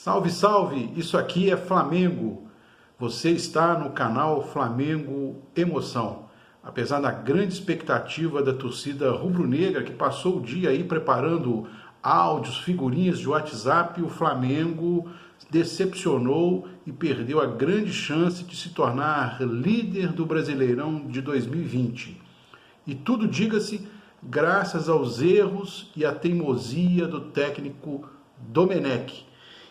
Salve, salve! Isso aqui é Flamengo. Você está no canal Flamengo Emoção. Apesar da grande expectativa da torcida rubro-negra que passou o dia aí preparando áudios, figurinhas de WhatsApp, o Flamengo decepcionou e perdeu a grande chance de se tornar líder do Brasileirão de 2020. E tudo, diga-se, graças aos erros e à teimosia do técnico Domenech.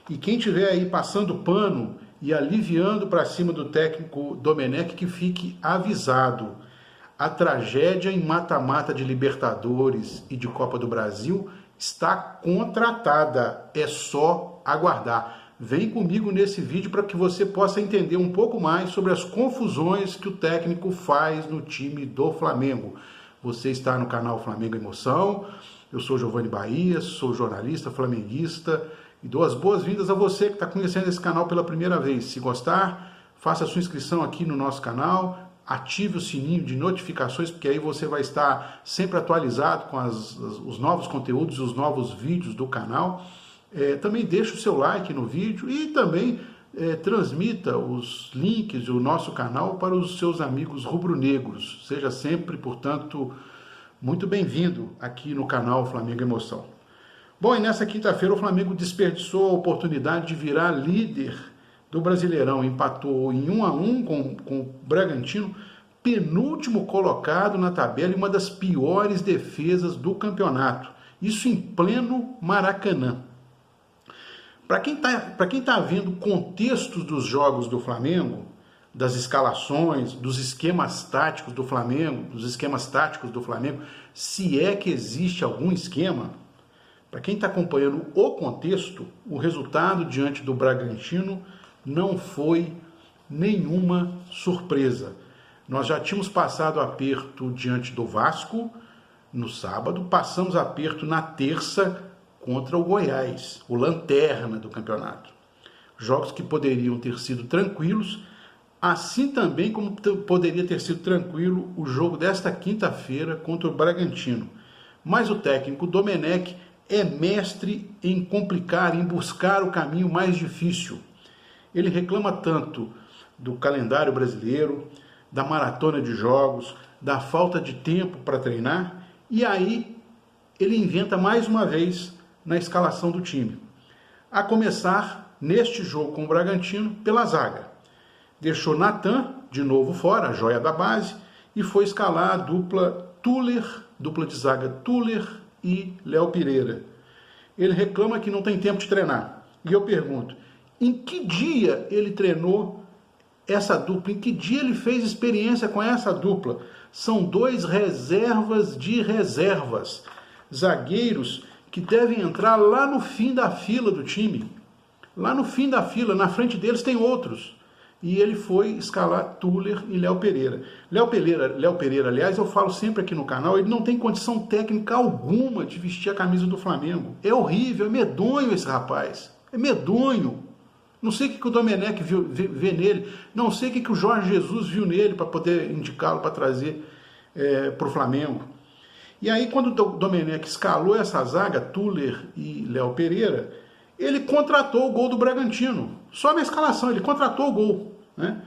E quem estiver aí passando pano e aliviando para cima do técnico Domenech, que fique avisado. A tragédia em mata-mata de Libertadores e de Copa do Brasil está contratada. É só aguardar. Vem comigo nesse vídeo para que você possa entender um pouco mais sobre as confusões que o técnico faz no time do Flamengo. Você está no canal Flamengo Emoção. Eu sou Giovanni Bahia, sou jornalista flamenguista. E dou as boas-vindas a você que está conhecendo esse canal pela primeira vez. Se gostar, faça a sua inscrição aqui no nosso canal, ative o sininho de notificações, porque aí você vai estar sempre atualizado com os novos conteúdos e os novos vídeos do canal. Também deixe o seu like no vídeo e também transmita os links do nosso canal para os seus amigos rubro-negros. Seja sempre, portanto, muito bem-vindo aqui no canal Flamengo Emoção. Bom, e nessa quinta-feira o Flamengo desperdiçou a oportunidade de virar líder do Brasileirão. Empatou em 1-1 com o Bragantino, penúltimo colocado na tabela e uma das piores defesas do campeonato. Isso em pleno Maracanã. Para quem tá vendo contextos dos jogos do Flamengo, das escalações, dos esquemas táticos do Flamengo, se é que existe algum esquema, para quem está acompanhando o contexto, o resultado diante do Bragantino não foi nenhuma surpresa. Nós já tínhamos passado aperto diante do Vasco no sábado, passamos aperto na terça contra o Goiás, o lanterna do campeonato. Jogos que poderiam ter sido tranquilos, assim também como poderia ter sido tranquilo o jogo desta quinta-feira contra o Bragantino. Mas o técnico Domenech é mestre em complicar, em buscar o caminho mais difícil. Ele reclama tanto do calendário brasileiro, da maratona de jogos, da falta de tempo para treinar, e aí ele inventa mais uma vez na escalação do time. A começar, neste jogo com o Bragantino, pela zaga. Deixou Natan, de novo fora, a joia da base, e foi escalar a dupla de zaga Tuller e Léo Pereira. Ele reclama que não tem tempo de treinar. E eu pergunto, em que dia ele treinou essa dupla? Em que dia ele fez experiência com essa dupla? São dois reservas de reservas. Zagueiros que devem entrar lá no fim da fila do time. Lá no fim da fila, na frente deles tem outros. E ele foi escalar Tuller e Léo Pereira. Léo Pereira, aliás, eu falo sempre aqui no canal, ele não tem condição técnica alguma de vestir a camisa do Flamengo. É horrível, é medonho esse rapaz. É medonho. Não sei o que o Domenech vê nele, não sei o que o Jorge Jesus viu nele para poder indicá-lo para trazer para o Flamengo. E aí, quando o Domenech escalou essa zaga, Tuller e Léo Pereira, ele contratou o gol do Bragantino. Só na escalação, ele contratou o gol. Né?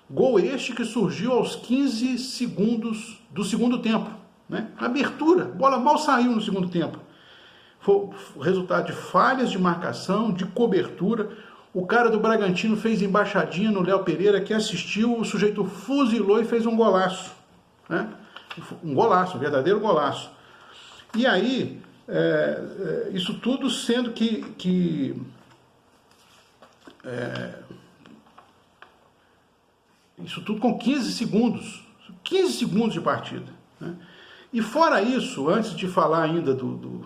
Gol este que surgiu aos 15 segundos do segundo tempo. Né? Abertura, a bola mal saiu no segundo tempo. Foi o resultado de falhas de marcação, de cobertura. O cara do Bragantino fez embaixadinha no Léo Pereira, que assistiu, o sujeito fuzilou e fez um golaço. Né? Um golaço, um verdadeiro golaço. E aí, isso tudo sendo isso tudo com 15 segundos de partida. Né? E fora isso, antes de falar ainda do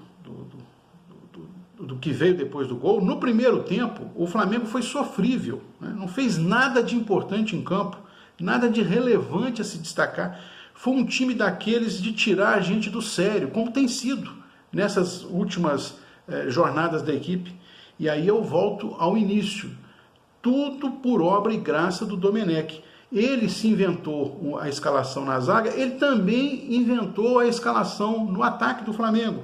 que veio depois do gol, no primeiro tempo o Flamengo foi sofrível, né? Não fez nada de importante em campo, nada de relevante a se destacar. Foi um time daqueles de tirar a gente do sério, como tem sido nessas últimas jornadas da equipe. E aí eu volto ao início. Tudo por obra e graça do Domenech. Ele se inventou a escalação na zaga, ele também inventou a escalação no ataque do Flamengo.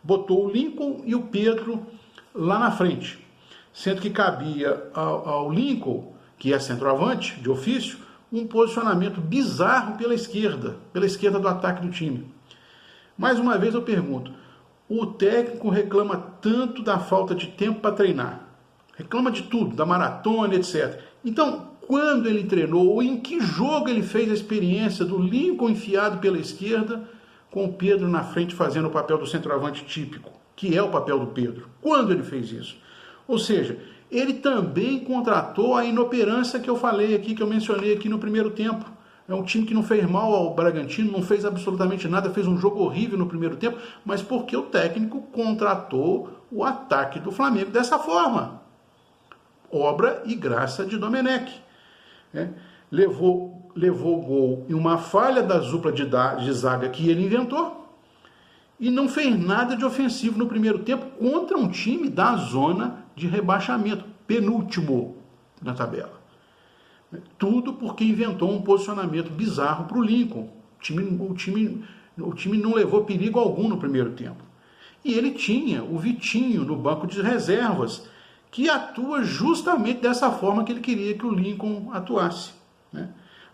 Botou o Lincoln e o Pedro lá na frente. sendo que cabia ao Lincoln, que é centroavante de ofício, um posicionamento bizarro pela esquerda do ataque do time. Mais uma vez eu pergunto, o técnico reclama tanto da falta de tempo para treinar, reclama de tudo, da maratona, etc. Então, quando ele treinou, ou em que jogo ele fez a experiência do Lincoln enfiado pela esquerda, com o Pedro na frente fazendo o papel do centroavante típico, que é o papel do Pedro? Quando ele fez isso? Ou seja, ele também contratou a inoperância que eu falei aqui, que eu mencionei aqui no primeiro tempo. É um time que não fez mal ao Bragantino, não fez absolutamente nada, fez um jogo horrível no primeiro tempo, mas porque o técnico contratou o ataque do Flamengo dessa forma. Obra e graça de Domenech. Levou o gol em uma falha da dupla de zaga que ele inventou e não fez nada de ofensivo no primeiro tempo contra um time da zona de rebaixamento, penúltimo na tabela. Tudo porque inventou um posicionamento bizarro para o Lincoln. O time não levou perigo algum no primeiro tempo. E ele tinha o Vitinho no banco de reservas, que atua justamente dessa forma que ele queria que o Lincoln atuasse.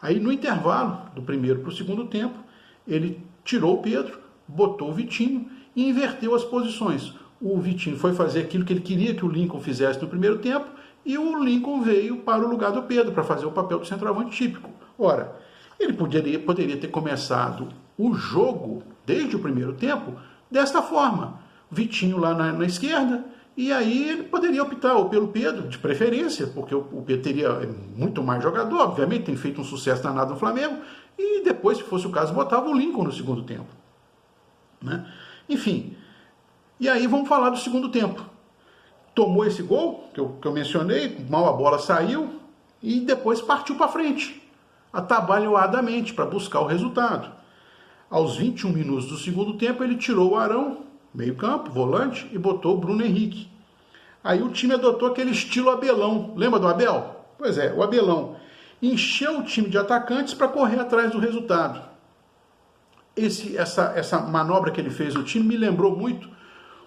Aí no intervalo do primeiro para o segundo tempo, ele tirou o Pedro, botou o Vitinho e inverteu as posições. O Vitinho foi fazer aquilo que ele queria que o Lincoln fizesse no primeiro tempo, e o Lincoln veio para o lugar do Pedro, para fazer o papel do centroavante típico. Ora, ele poderia ter começado o jogo, desde o primeiro tempo, desta forma. Vitinho lá na esquerda, e aí ele poderia optar ou pelo Pedro, de preferência, porque o Pedro teria muito mais jogador, obviamente, tem feito um sucesso danado no Flamengo, e depois, se fosse o caso, botava o Lincoln no segundo tempo. Enfim, e aí vamos falar do segundo tempo. Tomou esse gol, que eu mencionei, mal a bola saiu, e depois partiu para frente, atabalhoadamente, para buscar o resultado. Aos 21 minutos do segundo tempo, ele tirou o Arão, meio campo, volante, e botou o Bruno Henrique. Aí o time adotou aquele estilo Abelão. Lembra do Abel? Pois é, o Abelão encheu o time de atacantes para correr atrás do resultado. Essa manobra que ele fez no time me lembrou muito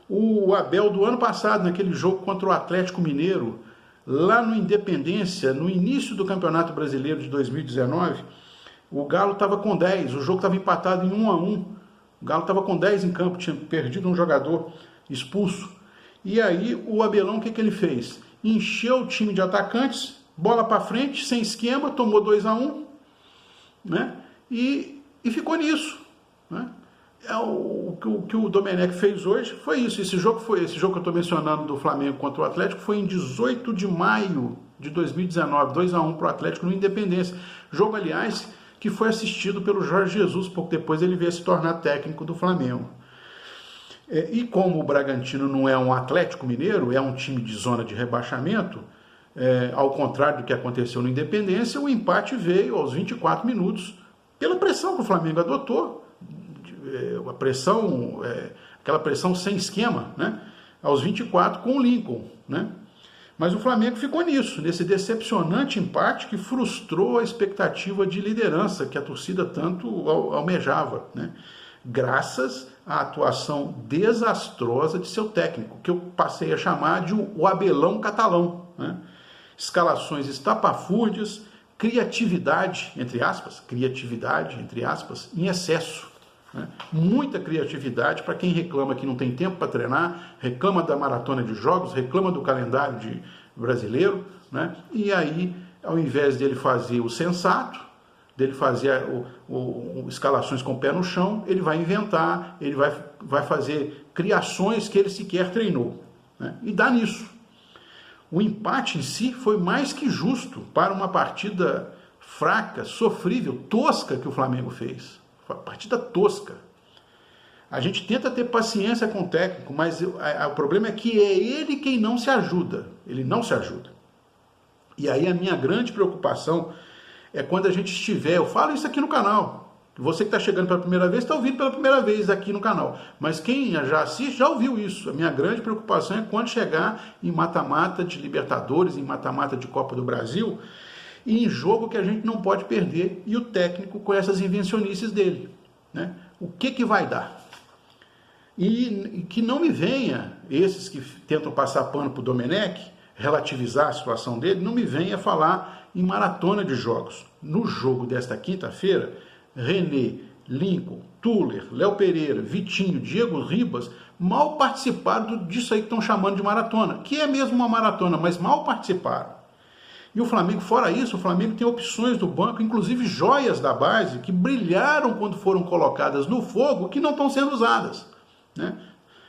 o Abel do ano passado, naquele jogo contra o Atlético Mineiro, lá no Independência, no início do Campeonato Brasileiro de 2019. O Galo estava com 10, o jogo estava empatado em 1-1. O Galo estava com 10 em campo, tinha perdido um jogador expulso. E aí o Abelão, o que ele fez? Encheu o time de atacantes, bola para frente, sem esquema, tomou 2-1, e ficou nisso. O que o Domenech fez hoje foi isso. Esse jogo que eu estou mencionando do Flamengo contra o Atlético foi em 18 de maio de 2019, 2-1 para o Atlético no Independência. Jogo, aliás, que foi assistido pelo Jorge Jesus, pouco depois ele veio se tornar técnico do Flamengo. E como o Bragantino não é um Atlético Mineiro, é um time de zona de rebaixamento, ao contrário do que aconteceu no Independência, o empate veio aos 24 minutos pela pressão que o Flamengo adotou, aquela pressão sem esquema, aos 24 com o Lincoln. Mas o Flamengo ficou nisso, nesse decepcionante empate que frustrou a expectativa de liderança que a torcida tanto almejava, graças à atuação desastrosa de seu técnico, que eu passei a chamar de o Abelão catalão. Escalações estapafúrdias, criatividade, entre aspas, em excesso. Muita criatividade para quem reclama que não tem tempo para treinar, reclama da maratona de jogos, reclama do calendário brasileiro, e aí, ao invés dele fazer o sensato, dele fazer escalações com o pé no chão, ele vai inventar, ele vai fazer criações que ele sequer treinou, e dá nisso. O empate em si foi mais que justo para uma partida fraca, sofrível, tosca que o Flamengo fez. Foi uma partida tosca. A gente tenta ter paciência com o técnico, mas o problema é que é ele quem não se ajuda. Ele não se ajuda. E aí a minha grande preocupação é quando a gente estiver... Eu falo isso aqui no canal. Você que está chegando pela primeira vez, está ouvindo pela primeira vez aqui no canal. Mas quem já assiste, já ouviu isso. A minha grande preocupação é quando chegar em mata-mata de Libertadores, em mata-mata de Copa do Brasil... e em jogo que a gente não pode perder, e o técnico com essas invencionices dele. O que vai dar? E que não me venha, esses que tentam passar pano para o Domenech, relativizar a situação dele, não me venha falar em maratona de jogos. No jogo desta quinta-feira, René, Lincoln, Tuller, Léo Pereira, Vitinho, Diego Ribas mal participaram disso aí que estão chamando de maratona, que é mesmo uma maratona, mas mal participaram. E o Flamengo, fora isso, o Flamengo tem opções do banco, inclusive joias da base, que brilharam quando foram colocadas no fogo, que não estão sendo usadas, né?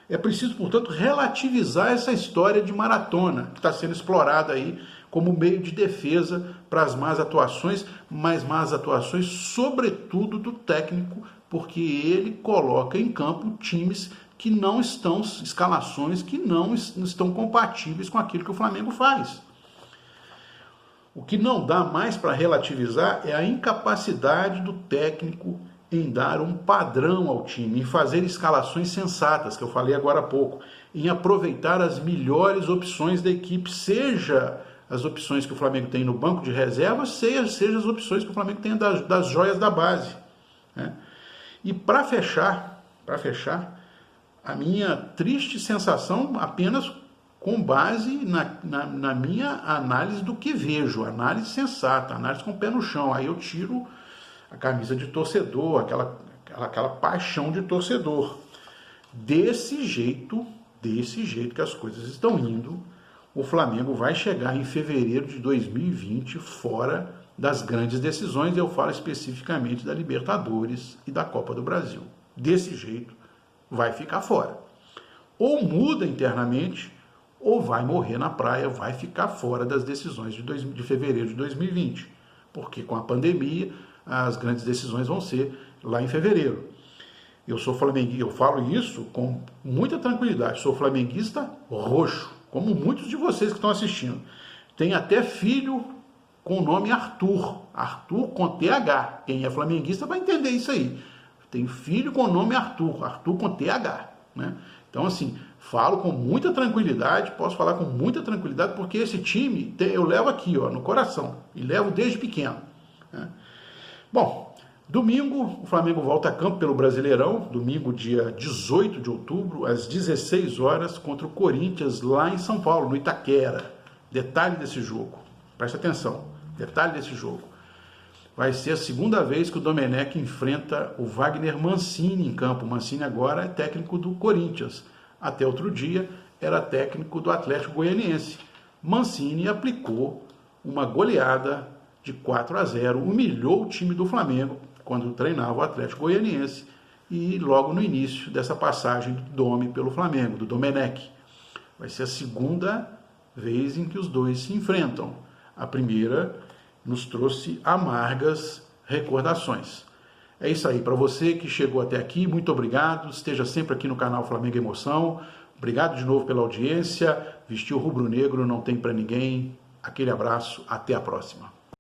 É preciso, portanto, relativizar essa história de maratona, que está sendo explorada aí como meio de defesa para as más atuações, mas más atuações sobretudo do técnico, porque ele coloca em campo times que não estão, escalações que não estão compatíveis com aquilo que o Flamengo faz. O que não dá mais para relativizar é a incapacidade do técnico em dar um padrão ao time, em fazer escalações sensatas, que eu falei agora há pouco, em aproveitar as melhores opções da equipe, seja as opções que o Flamengo tem no banco de reservas, seja as opções que o Flamengo tem das joias da base, né? E para fechar, a minha triste sensação apenas com base na minha análise do que vejo, análise sensata, análise com o pé no chão. Aí eu tiro a camisa de torcedor, aquela paixão de torcedor. Desse jeito que as coisas estão indo, o Flamengo vai chegar em fevereiro de 2020 fora das grandes decisões, eu falo especificamente da Libertadores e da Copa do Brasil. Desse jeito, vai ficar fora. Ou muda internamente, ou vai morrer na praia, vai ficar fora das decisões de fevereiro de 2020. Porque com a pandemia, as grandes decisões vão ser lá em fevereiro. Eu sou flamenguista, eu falo isso com muita tranquilidade, sou flamenguista roxo, como muitos de vocês que estão assistindo. Tem até filho com o nome Arthur, Arthur com TH. Quem é flamenguista vai entender isso aí. Tem filho com o nome Arthur, Arthur com TH, né? Então, assim, falo com muita tranquilidade, posso falar com muita tranquilidade, porque esse time eu levo aqui, ó, no coração, e levo desde pequeno, né? Bom, domingo o Flamengo volta a campo pelo Brasileirão, domingo dia 18 de outubro, às 16 horas, contra o Corinthians, lá em São Paulo, no Itaquera. Detalhe desse jogo, preste atenção, detalhe desse jogo. Vai ser a segunda vez que o Domenech enfrenta o Wagner Mancini em campo. O Mancini agora é técnico do Corinthians. Até outro dia era técnico do Atlético Goianiense. Mancini aplicou uma goleada de 4-0, humilhou o time do Flamengo quando treinava o Atlético Goianiense e logo no início dessa passagem do Dome pelo Flamengo, do Domenech. Vai ser a segunda vez em que os dois se enfrentam. A primeira nos trouxe amargas recordações. É isso aí, para você que chegou até aqui, muito obrigado, esteja sempre aqui no canal Flamengo Emoção, obrigado de novo pela audiência, vestir o rubro-negro não tem para ninguém, aquele abraço, até a próxima.